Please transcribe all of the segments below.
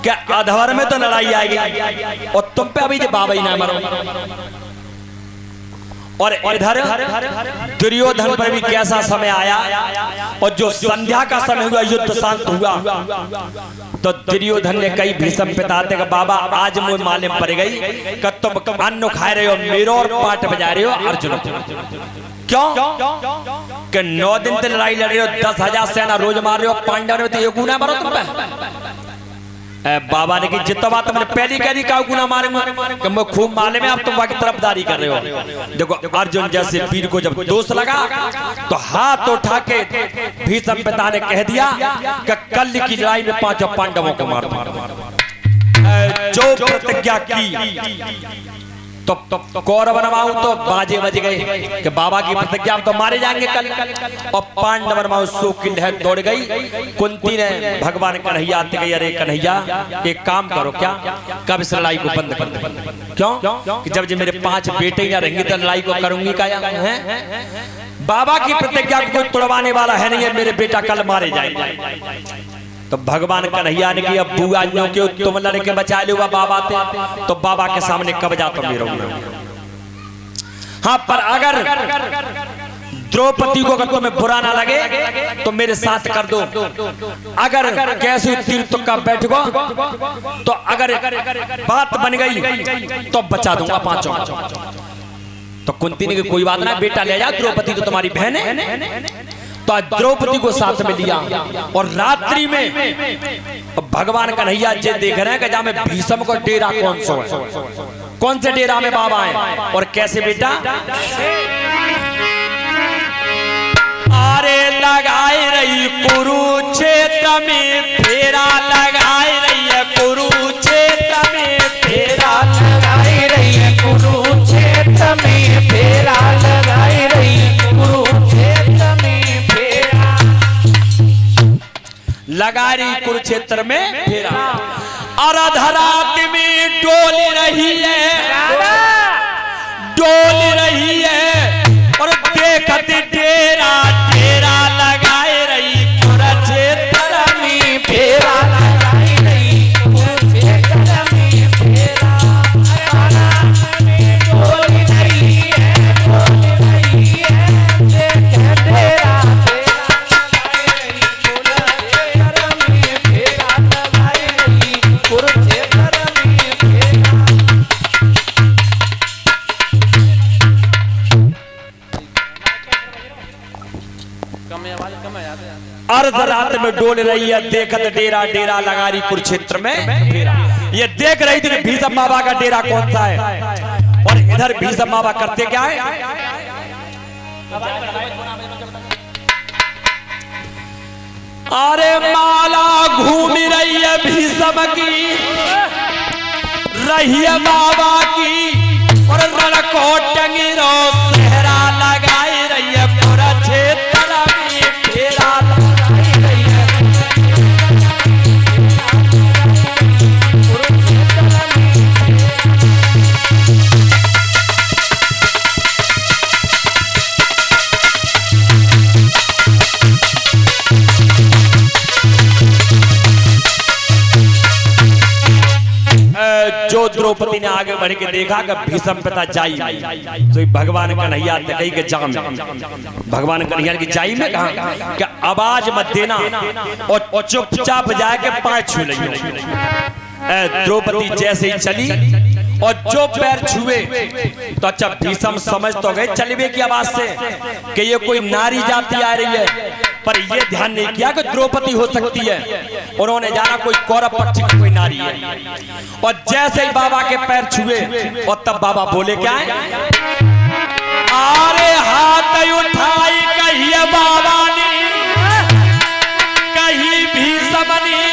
क्या अधवर में तो लड़ाई आएगी और तुम पे अभी जो बाबा ही ना मरो। और इधर दुर्योधन पर भी कैसा समय आया और जो संध्या का समय हुआ, युद्ध शांत हुआ, तो दुर्योधन ने कई भीष्म पिताते का बाबा आज मुझे मालूम पड़ गई कि तुम अन्न खा रहे हो मेरो और पाठ बजा रहे हो अर्जुन को। क्यों कि 9 दिन से लड़ाई लड़ रहे हो, 10,000 सेना रोज मार रहे हो, पांडव ने तो एक गुना मारो तुम पे। बाबा ने की जितना बात मैंने पहली कह दी का गुना मारूंगा कि मैं खूब माले में अब तुम बाकी तरफदारी कर रहे हो। देखो अर्जुन जैसे वीर को जब दोष लगा तो हाथ उठा के भीष्म पिता ने कह दिया कि कल की लड़ाई में 5 पांडवों को मार जो प्रतिज्ञा की तो कौरव बनवाऊं तो बाजे बज गए कि बाबा की प्रतिज्ञा तो मारे जाएंगे कल। और पांडव बनवाऊं सो की लहर दौड़ गई। कुंती ने भगवान कन्हैया आते गई, अरे कन्हैया एक काम करो, क्या कब इस लड़ाई को बंद कर दे। क्यों कि जब मेरे 5 बेटे ही ना रहेंगे तो लड़ाई को करूंगी क्या है। बाबा की प्रतिज्ञा को कोई तोड़वाने वाला है नहीं है, मेरे बेटा कल मारे जाएंगे। तो भगवान कन्हैया ने किया बुआ के तुम लड़के बचा लो बाबा थे तो बाबा के सामने कब जा तो मेरा। हाँ पर अगर द्रौपदी को अगर तुम्हें बुरा ना लगे तो मेरे साथ कर दो। अगर कैसे तीर तुक्का बैठ गो तो अगर बात बन गई तो बचा दूंगा 5। तो कुंती ने कोई बात ना बेटा ले जा, द्रौपदी तो तुम्हारी बहन है। तो द्रौपदी को साथ में लिया और रात्रि में भगवान कन्हैया जी देख रहे हैं कि जहां में भीष्म को डेरा कौन सा है, कौन से डेरा में बाबा है और कैसे बेटा। अरे लगाए रही कुरुक्षेत्र में फेरा, लगाए रही है कुरुक्षेत्र में फेरा, लगाई रही है कुरुक्षेत्र में फेरा, लगाई रही कुरुक्षेत्र में फेरा, लगा रही कुरुक्षेत्र में फेरा। अर्धरात में डोल रही है, डोल रही है और देखते डेरा डेरा लगाए रही कुरुक्षेत्र में फेरा, लगाई रही कुरुक्षेत्र में फेरा, डोल रही है, डोल रही है, देखते डेरा अर्धरात में डोल रही है, देखत डेरा डेरा लगा रही कुरुक्षेत्र में फेरा। ये देख रही थी भीष्म बाबा का डेरा कौन सा है और इधर भीष्म बाबा करते क्या है। अरे माला घूम रही है भीष्म की, रही है बाबा की और रणकोट टंगीरो सहरा लगाई रही है कुरुक्षेत्र में फेरा। जो द्रौपदी ने आगे बढ़ के देखा कि भीष्म पिता जाई तो भगवान कन्हैया ने कही कि जाम, भगवान कन्हैया की जाई में कहा कि आवाज मत देना और चुपचाप जाके पांव छू लेंगे। द्रौपदी जैसे ही चली और जो पैर छुए तो अच्छा भीष्म समझ तो गए चलवे की आवाज से कि ये कोई नारी जाति आ रही है, पर ये ध्यान नहीं किया कि द्रौपदी हो सकती है। उन्होंने जाना कोई कौरव पक्ष की कोई नारी है और जैसे ही बाबा के पैर छुए और तब बाबा बोले क्या है। अरे हाथ उठाई कहिए बाबा ने, कही भीष्म ने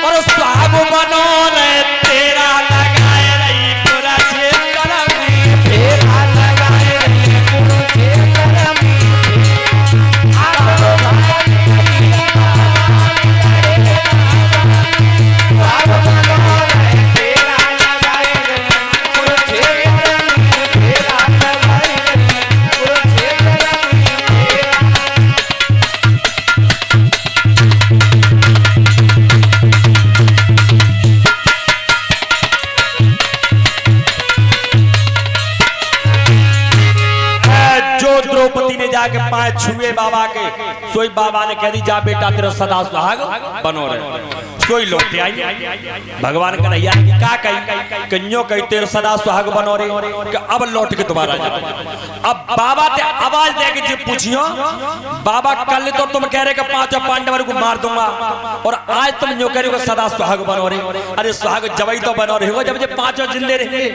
और साब बनो रे तेरा लगाए रही कुरुक्षेत्र में फेरा, लगाई रही कुरुक्षेत्र में फेरा। पाए छुए बाबा के, सोई बाबा ने कह दी जा बेटा तेरा सदा सुहाग बनो रहे। सोई लौटे आई भगवान कन्हैया ने क्या कही, कन्यो कही तेरे सदा सुहाग बनो रहे कि अब लौट के दोबारा जा। अब बाबा ते आवाज दे के जो पूछियो, बाबा कल तो तुम कह रहे कि 5 पांडवों को मार दूंगा और आज तुम न्यू कह रहे हो सदा सुहाग बनो रहे। अरे सुहाग जब तो बनो रहे हो जब ये 5 जिंदे रहेंगे।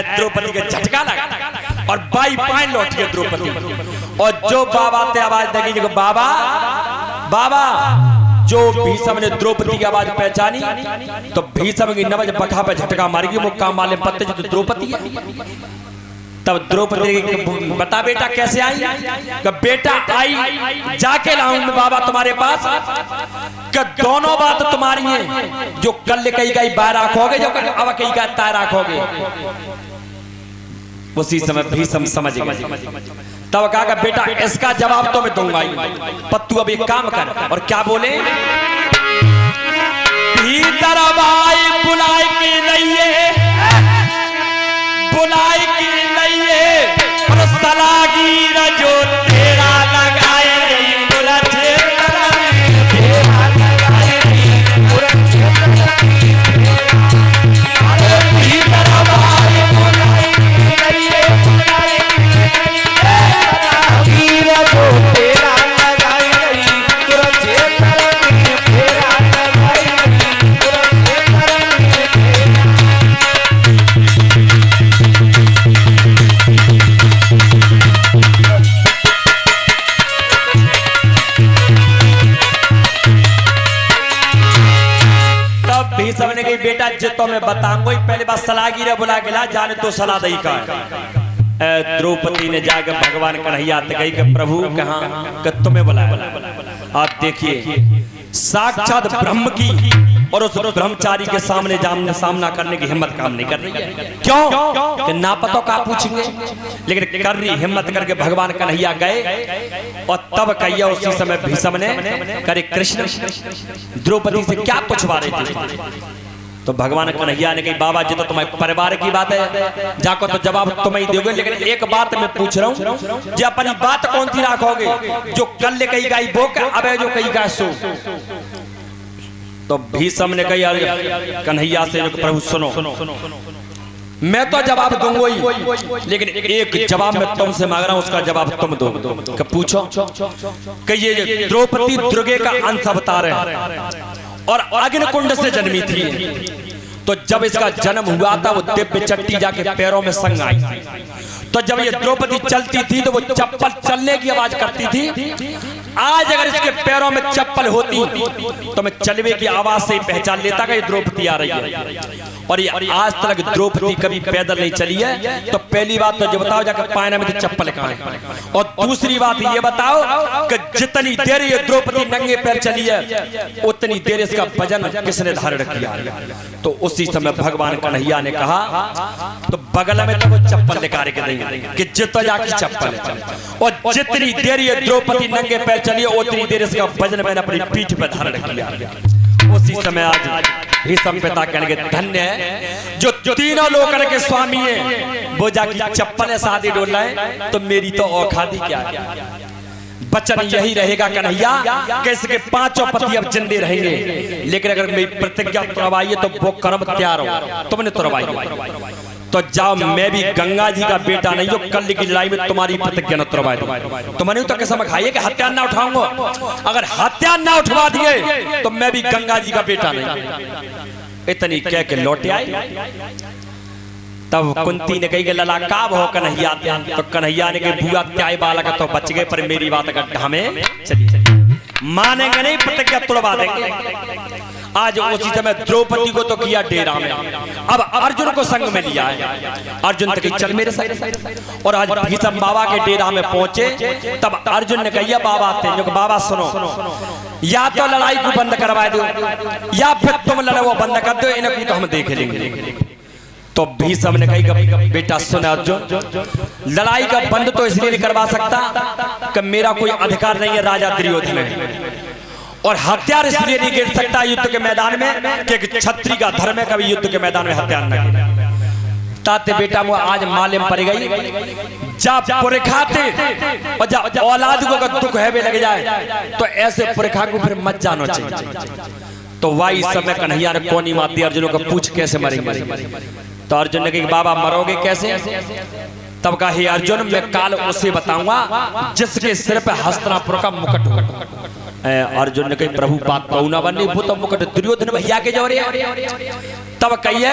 द्रौपदी के झटका लगा और बाई पाए लौट के द्रौपदी। और जो बाबा ते आवाज देगी जो बाबा बाबा, जो भीष्म ने द्रौपदी की आवाज पहचानी तो भीष्म की नवज पठा पे झटका मारेगी, मुक्का माले पत्ते जो द्रौपदी है। तब द्रौपदी बता बेटा कैसे आई, कि बेटा आई जाके लाऊं मैं बाबा तुम्हारे पास, कि दोनों बात तुम्हारी है, जो कल कही गई बाहर रखोगे, जो अब कही गई तार रखोगे। उसी समय भीष्म समझ गए। तब कहा बेटा इसका जवाब तो मैं दूंगा ही, पर तू अब एक काम कर। और क्या बोले, भीतर बाई बुलाए के लइए, बुलाए के लइए और सलागीर जो तेरा लगाए बुला तेरा लगाए पूरा भीतर बाई बुलाए के लइए, बुलाए सलागीर जो तेरा लगाए पूरा तेरा लगाए सबने कही बेटा जितो मैं बताऊंगा ही, पहले बात सलागीर बुला के ला जाने तो सलाह दही का। द्रौपदी ने जाकर भगवान कन्हैया से कही कि प्रभु कहाँ, कि तुम्हें बुलाया। आप देखिए साक्षात ब्रह्म की और उस ब्रह्मचारी के सामने सामना करने की हिम्मत काम नहीं कर रही है। क्यों कि ना पता का पूछेंगे, लेकिन कर रही हिम्मत करके भगवान कन्हैया गए। और तब कहिया उसी समय भीष्म ने करे कृष्ण द्रौपदी से क्या पूछवा रहे थे। तो भगवान कन्हैया ने कही बाबा जी तो तुम्हारे परिवार की बात है, जाको तो जवाब तुम्हें ही दोगे, लेकिन एक बात मैं पूछ रहा हूँ, जो अपनी बात कौन सी रखोगे, जो कल कही गई वो अब जो कही गई सो। तो भीष्म ने कही कन्हैया से प्रभु सुनो, मैं तो जवाब दूंगा ही, लेकिन एक जवाब मैं तुमसे मांग रहा हूं, उसका जवाब तुम दो। कि पूछो कि ये द्रौपदी दुर्गे का अंश अवतार है और अग्निकुंड से जन्मी थी। तो जब इसका जन्म हुआ था वो दिव्य चट्टी जाके पैरों में संग आई। तो जब ये द्रौपदी चलती थी तो वो चप्पल चलने की आवाज करती थी। आज अगर इसके पैरों में चप्पल होती तो मैं चलवे की आवाज से ही पहचान लेता कि ये द्रौपदी आ रही है। और ये आज तक द्रौपदी कभी पैदल नहीं चली है। तो पहली बात तो जो बताओ जाकर पायना में तो चप्पल कहाँ है, और दूसरी बात ये बताओ कि जितनी देर ये द्रौपदी नंगे पैर चली है उतनी देर इसका वजन किसने धारण किया। तो उसी समय भगवान कन्हैया ने कहा तो बगल में तो वो चप्पल निकाल के देंगे कि जितना जाकी चप्पल है, और जितनी देर ये द्रौपदी नंगे पैर चली है उतनी देर इसका वजन मैंने अपनी पीठ पर धारण किया। उसी समय आज भीष्म पिता कहने धन्य है जो तीनों लोकन के स्वामी है, वो जाकी चप्पल शादी डोलाए तो मेरी तो औखादी क्या है। वचन यही रहेगा कन्हैया कि इसके 5 पति अब जिंदे रहेंगे, लेकिन अगर मेरी प्रतिज्ञा तुरवाई तो वो कर्म तैयार हो, तुमने तुरवाई तो जाओ, मैं भी गंगा जी का बेटा नहीं जो कल की लड़ाई में तुम्हारी प्रतिज्ञा न तुरवाई दूं। तो मैंने तो कसम खाई कि हथियार ना उठाऊंगा, अगर हथियार ना उठवा दिए तो मैं भी गंगा जी का बेटा नहीं। इतनी कह के लौटे आई। तब कुंती ने कही कि लला का हो कन्हैया, तो कन्हैया ने कही बुआ त्याय बालक तो बच गए, पर मेरी बात अगर हमें चलिए मानेंगे नहीं, प्रतिज्ञा तुड़वा देंगे। आज उसी समय द्रौपदी को तो किया डेरा में, अब अर्जुन को संग में लिया है। अर्जुन तो चल मेरे साथ, और आज भीष्म बाबा के डेरा में पहुंचे। तब अर्जुन ने कहा बाबा थे जो बाबा सुनो, या तो लड़ाई को बंद करवा दो या फिर तुम लड़ो वो बंद कर दो, इन्हें तो हम देख लेंगे। तो भीष्म ने कहा बेटा सुन अर्जुन, लड़ाई का बंद तो इसलिए नहीं करवा सकता कि मेरा कोई अधिकार नहीं है राजा दुर्योधन है, और हथियार इसलिए नहीं गिर सकता युद्ध के मैदान में कि क्षत्रिय का धर्म है कभी युद्ध के मैदान में हथियार न गिरे। ताते बेटा वो आज मालूम पड़ गई जब पुरखा थे और जब औलाद को अगर दुख है भी लग जाए तो ऐसे पुरखा को फिर मत जानो चाहिए। तो वही समय कन्हैया ने कोनी माती अर्जुन को पूछ कैसे मरेंगे। तो अर्जुन ने कहा बाबा मरोगे कैसे? तब कहा हे अर्जुन मैं काल उसे बताऊंगा जिसके सिर पे हस्तिनापुर का मुकुट हो। अर्जुन ने कही प्रभु बात कहू ना बनी वो तो मुकुट दुर्योधन भैया के जोरे। तब कहिए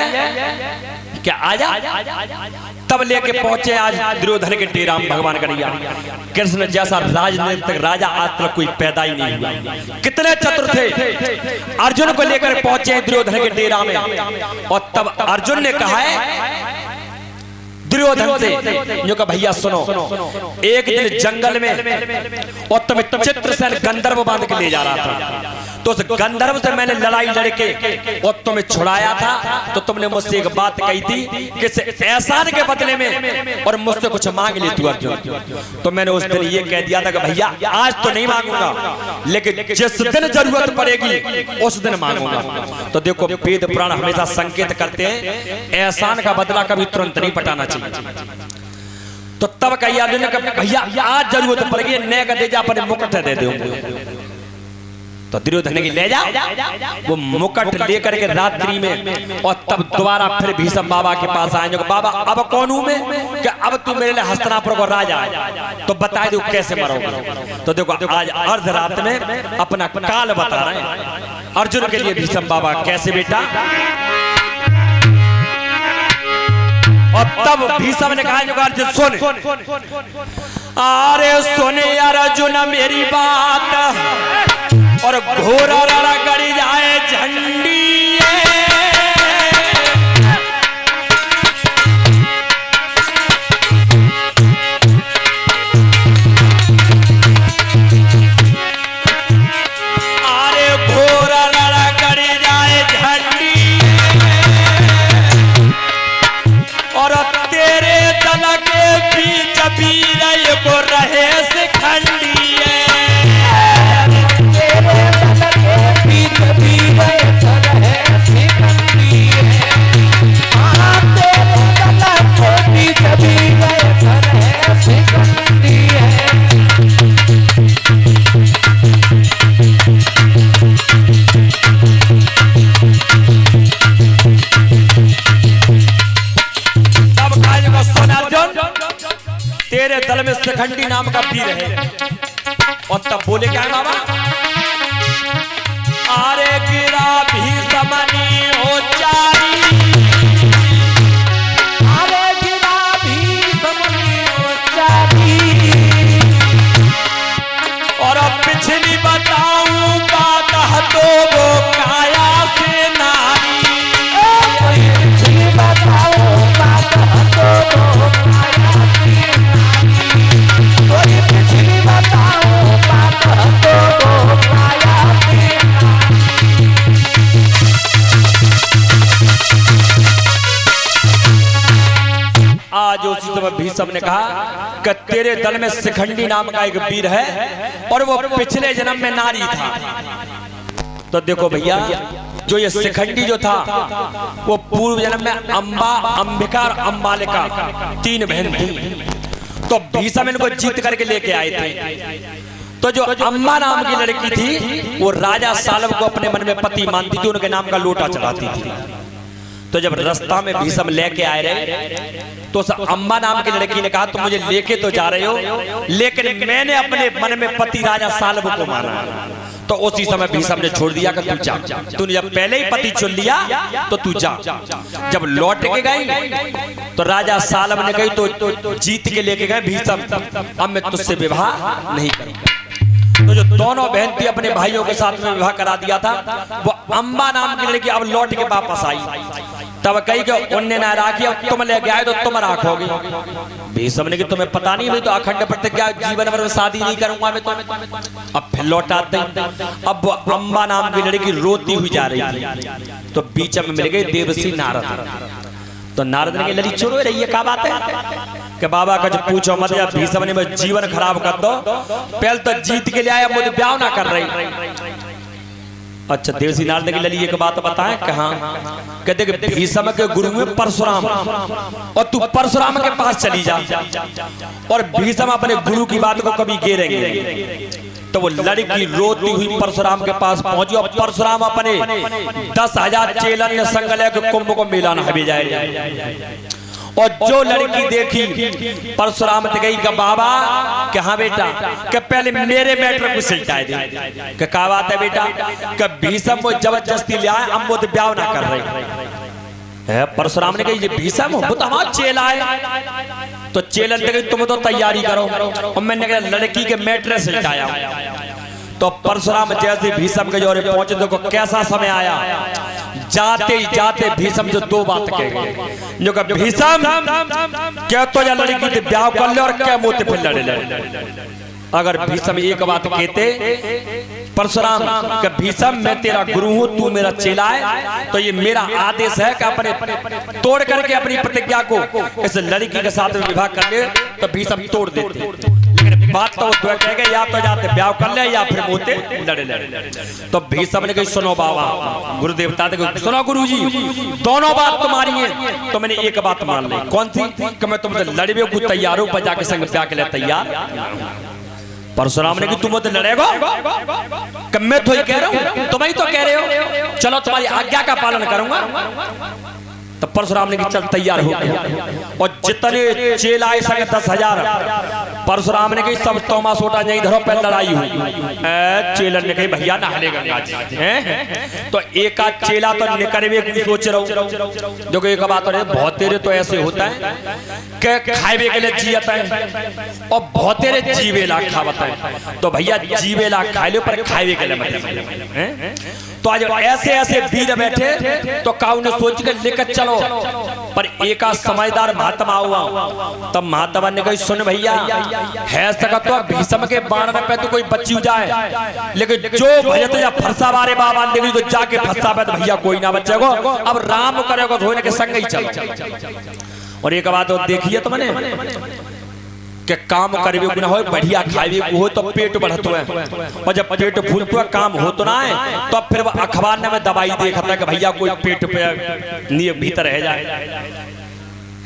क्या आजा। तब लेके पहुंचे आज दुर्योधन के डेरा में भगवान कन्हैया। कृष्ण जैसा राजनीतिक राजा आज तक कोई पैदा ही नहीं हुआ। कितने चतुर थे। अर्जुन को लेकर पहुंचे दुर्योधन के डेरा में और तब अर्जुन ने कहा है दुर्योधन से जो कहा भैया सुनो एक दिन जंगल में और तुम्हें चित्रसेन गंधर्व बांध के ले जा रहा था तो उस गंधर्व से मैंने लड़ाई लड़के और तुम्हें छुड़ाया था। तो तुमने मुझसे एक बात कही थी कि एहसान के बदले में और मुझसे कुछ मांग ली तू अर्जुन। तो मैंने उस दिन ये कह दिया था कि भैया आज तो नहीं मांगूंगा लेकिन जिस दिन जरूरत पड़ेगी उस दिन मांगूंगा। तो देखो वेद पुराण हमेशा संकेत करते हैं एहसान का बदला कभी तुरंत नहीं पटाना चाहिए। तो तब कही अर्जुन ने कहा भैया आज जरूरत पड़ेगी नए का दे जा अपने मुकुट दे दो। तो दुर्योधन की ले जाओ वो मुकुट लेकर के रात्रि में और तब दोबारा फिर भीष्म बाबा के पास आए बाबा अब कौन हूं मैं कि अब तू मेरे लिए हस्तिनापुर को राजा है तो बता दो कैसे मरोगे। तो देखो आज अर्ध रात में अपना काल बता रहे हैं अर्जुन के लिए भीष्म बाबा कैसे बेटा। और तब भीष्म ने कहा अर्जुन सुन अरे सुने अर्जुन मेरी बात और घोड़ा गड़ी जाए झंडी अरे घोड़ा गड़ी जाए झंडी और तेरे दल के बीच वीर को रहे शिखंडी तेरे दल में शिखंडी नाम का वीर है। और तब बोले क्या बाबा अरे गिरा भीष्मनी हो चारी अरे गिरा भीष्मनी हो चारी और अब पिछली बताऊं बात तो वो काया से नारी पिछली बताऊं बात तो वो काया से नारी पिछली बताऊं बात तो वो काया से आज उसी समय भीष्म ने कहा कि तेरे दल में शिखंडी नाम का एक वीर है और वो पिछले जन्म में नारी था। तो देखो भैया जो ये शिखंडी जो था वो पूर्व जन्म में अंबा अंबिका और अंबालिका तीन बहन थी। तो भीष्म इनको जीत करके लेके आए थे। तो जो अम्मा नाम की लड़की थी वो राजा सालब को अपने मन में पति मानती थी उनके नाम का लोटा चढ़ाती थी। तो जब रास्ता में भीष्म लेके आए रहे तो उस अम्मा नाम की लड़की ने कहा तुम मुझे लेके तो जा रहे हो लेकिन मैंने अपने मन में पति राजा सालब को माना। तो उसी समय भीष्म ने छोड़ दिया कि तू जा। तूने जब पहले ही पति चुन लिया तो तू जा। जब लौट के गई तो राजा सालब ने कही तो जीत के लेके गए भीष्म अब मैं तुझसे विवाह नहीं करूंगा। तो जो दोनों बहन थी अपने भाइयों के साथ में विवाह करा दिया था वो अम्बा नाम की लड़की अब लौट के वापस आई। तब कही कि उनने ना राखी अब तुम लेके आए तो तुम राखोगे। भीष्म ने कि तुम्हें पता नहीं मैं तो अखंड प्रतिज्ञा जीवन भर में शादी नहीं करूंगा मैं तो। अब फिर लौटाते अब अम्बा नाम की लड़की रोती हुई जा रही थी। तो बीच में मिल गए देवसी नारद। तो नारद ने लड़ी छोड़ो रही है क्या बात है कि बाबा का जो पूछो मत या भीष्म ने मैं जीवन खराब कर दो पहले तो जीत के लिए आया मुझे ब्याह ना कर रही। अच्छा देवसी नारद की लली एक बात बताएं कहाँ कहते कि भीष्म के गुरु में परशुराम और तू परशुराम के पास चली जा और भीष्म अपने गुरु की बात को कभी गिरेंगे। तो वो लड़की रोती हुई परशुराम के पास पहुंची और परशुराम अपने 10,000 चेलन ने संग लेकर कुंभ को मेला नहावे जाए। और जो लड़की देखी परशुराम ने गई कि बाबा कि हाँ बेटा कि पहले मेरे मैटर को सिलटाए दे कि क्या बात है बेटा कि भीष्म वो जबरदस्ती ले आए हम वो तो ब्याह ना कर रहे। परशुराम ने कही ये भीष्म वो तो हमारा चेला है। तो चेलन ने कही तुम तो तैयारी करो और मैंने कहा लड़की के मैटर सिलटाया। तो परशुराम जैसे भीष्म के जोरे पहुंचे देखो कैसा समय आया। जाते ही जाते भीष्म जो दो बात कह गए जो कि भीष्म क्या तो या लड़की से ब्याह कर ले और क्या मोते फिर लड़े। अगर भीष्म एक बात कहते परशुराम कि भीष्म मैं तेरा गुरु हूं तू मेरा चेला है तो ये मेरा आदेश है कि अपने तोड़ करके अपनी प्रतिज्ञा को इस लड़की के साथ विवाह कर ले तो भीष्म तोड़ देते। लेकिन बात तो वो कह गए या तो जाते ब्याह कर ले या फिर मोते लड़े। तो भीष्म ने कही सुनो बाबा गुरुदेवता सुनो गुरुजी दोनों बात तुम्हारी है। तो मैंने एक बात मान ली कौन सी कि मैं तुमसे लड़वे को तैयार हूं पर जाके संग ब्याह के लिए तैयार। परशुराम ने कि तुम तो लड़ेगा कि मैं तो ही कह रहा हूं तुम ही तो कह रहे हो चलो तुम्हारी आज्ञा का पालन करूंगा। तो परशुराम ने कि चल तैयार हो गया और जितने चेला आए संग 10,000 परशुराम ने कि सब तोमा सोटा नहीं धरो पर लड़ाई हुई। चेलन ने कही भैया नहाले गंगा जी तो एक आध चेला तो निकलवे की सोच रहा जो एक बात है बहुत तेरे तो ऐसे होता है कि खावे के लिए जियत है और बहुत तेरे जीवे ला खावत है। तो भैया जीवे ला खा लो पर खावे के लिए मत। तो आज ऐसे ऐसे वीर बैठे तो काऊ ने सोच के लेकर चलो पर एक समझदार महात्मा हुआ तब महात्मा ने कही सुन भैया है सकत तो भीष्म के बाण पे तो कोई बच्ची जाए लेकिन जो भजत या फरसा बारे बाबा ने तो जाके फंसा पे तो भैया कोई ना बचेगो अब राम करेगा धोने के संग ही चल। और एक बात देखिए तो मैंने के काम करवे गुना हो बढ़िया खावे हो तो पेट बढ़त है और जब पेट फूलतो काम हो तो ना है तो फिर अखबार में दवाई देखता है कि भैया कोई पेट पे नियम भीतर रह जाए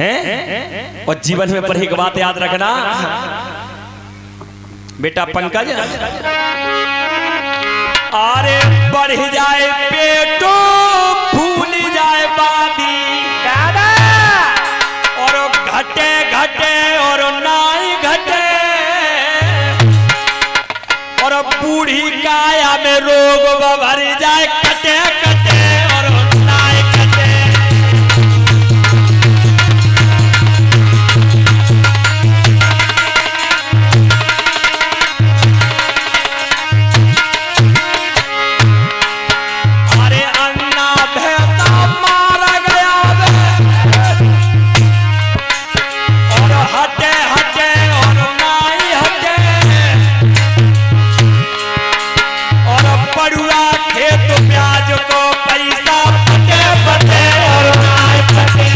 हैं। और जीवन में पर एक बात याद रखना बेटा पंकज अरे बढ़ जाए पेटो फूल जाए बादी और घटे घटे और नाई घटे और बूढ़ी काया में रोग भर जाए कटे कटे और नाई कटे। अरे अन्ना भैंसा मारा गया और हटे हटे और नाई हटे और पड़ुआ खेत प्याज को पैसा पटे पटे और नाई पटे।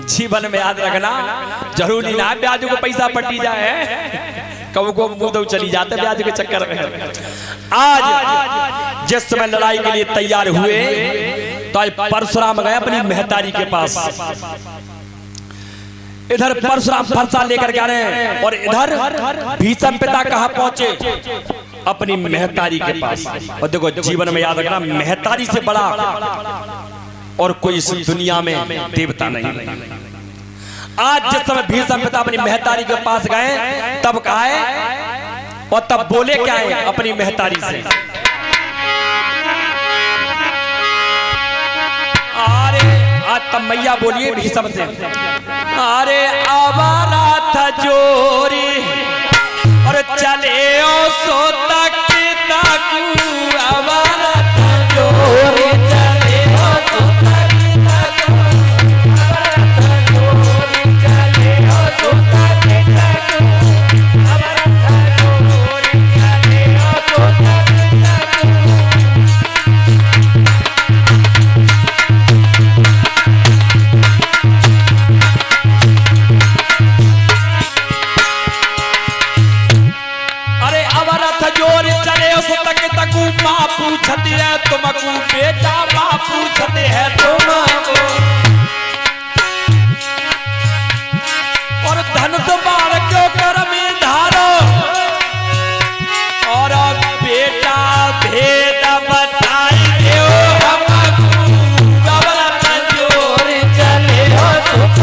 जीवन में याद रखना जरूरी ना ब्याज को पैसा पटी जाए कब को मुंह चली जाते ब्याज के चक्कर में। आज जिस समय लड़ाई के लिए तैयार हुए तो आज परशुराम गए अपनी महतारी के पास। इधर परशुराम फरसा लेकर के आ रहे हैं और इधर भीष्म पिता कहाँ पहुंचे अपनी महतारी के पास। और देखो जीवन में याद रखना महतारी से बड़ा और कोई इस दुनिया में देवता नहीं। आज जिस समय भीष्म पिता अपनी महतारी के पास गए तब कहा है और तब बोले क्या है अपनी महतारी से अरे आज तब मैया बोलिए भीष्म से अरे आवारा था जोरी और चले ओ सो तक आवारा था जोरी चले ओ सो माँ पूछती है तुमको, बेटा माँ पूछते है तुमको। और धनुष बाण क्यों कर में धारो, और बेटा भेद बताई दो हमको। अबर जोर चले हो सुख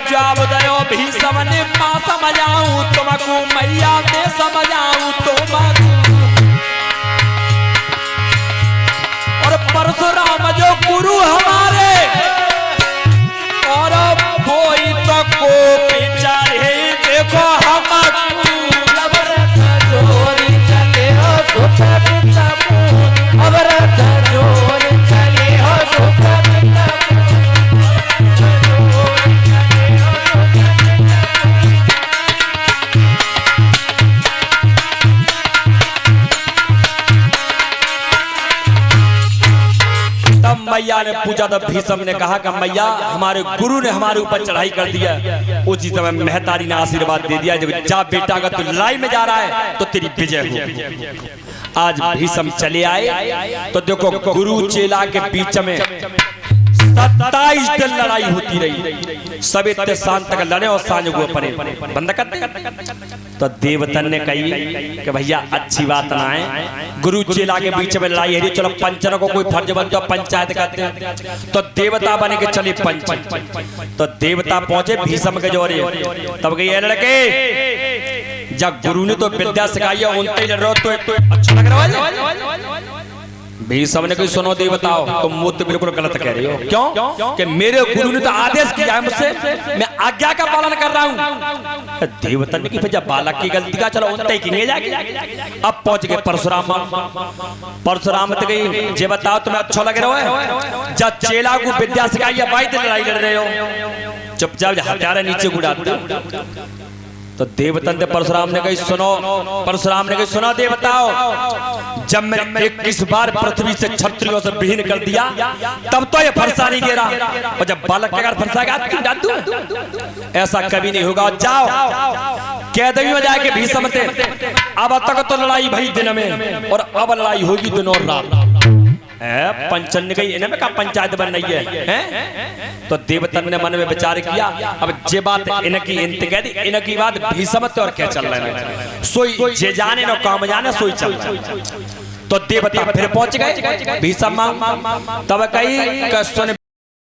जवाब दयो भीषम ने माँ समझाऊं तुमको, मैया ने समझाऊं तुमको। और परशुराम जो गुरु हमारे, और कोई तो को बेचारे देखो हमको। जोरी चले हो सुख अबर जोर चले हो सुख। मैया ने पूछा तो भीषम ने कहा कि मैया हमारे गुरु ने हमारे ऊपर चढ़ाई कर दिया। उसी समय महतारी ने आशीर्वाद दे दिया, जब जा बेटा अगर तू लड़ाई में जा रहा है तो तेरी विजय होगी। आज भीषम चले आए तो देखो गुरु चेला के बीच में 27 दिन लड़ाई होती रही। सब इतने शांत तक लड़े और सांझ को परे बंद करते। तो देवतन ने कही कि भैया अच्छी बात ना है, गुरु चेला के बीच में लड़ाई है, चलो पंचर को कोई फर्ज बनता पंचायत करते हैं। तो देवता बने के चले पंच। तो देवता पहुंचे भीषम के जोरे, तब गए लड़के जब गुरु ने तो विद्या सिखाई है उनते लड़ रहे हो तो अच्छा लग रहा है। भीषम ने कही सुनो देवताओ, तुम मुझसे बिल्कुल गलत कह रहे हो। क्यों? कि मेरे गुरु ने तो आदेश किया है मुझसे, मैं आज्ञा का पालन कर रहा हूँ। देवता ने कहा जब बालक की गलती का चलो उनते ही जाके। अब पहुंच गए परशुराम। परशुराम तो गई जे बताओ तुम्हें अच्छा लग रहा है, जब चेला को विद्या सिखाई है भाई लड़ाई लड़ रहे हो, चुपचाप हथियार नीचे उड़ाते। तो देवतन ने परशुराम ने कही सुनो, परशुराम ने कही सुनो देवताओ, जब मैंने 21 बार पृथ्वी से क्षत्रियों से विहीन कर दिया तब तो ये फरसा नहीं गिरा, और जब बालक का फरसाएगा ऐसा कभी नहीं होगा। जाओ कैद में जाके भीषम थे, अब तक तो लड़ाई भई दिन में और अब लड़ाई होगी दिन और रात। पंचन ने कही इन्हें कहा पंचायत बन रही है। तो देवतन ने मन में विचार किया, अब जे बात इनकी इंत कह दी, इनकी बात भीषम और क्या चल रहा है, सोई जे जाने न काम जाने सोई चल रहा है। तो देवता फिर पहुंच गए भीषम, तब कही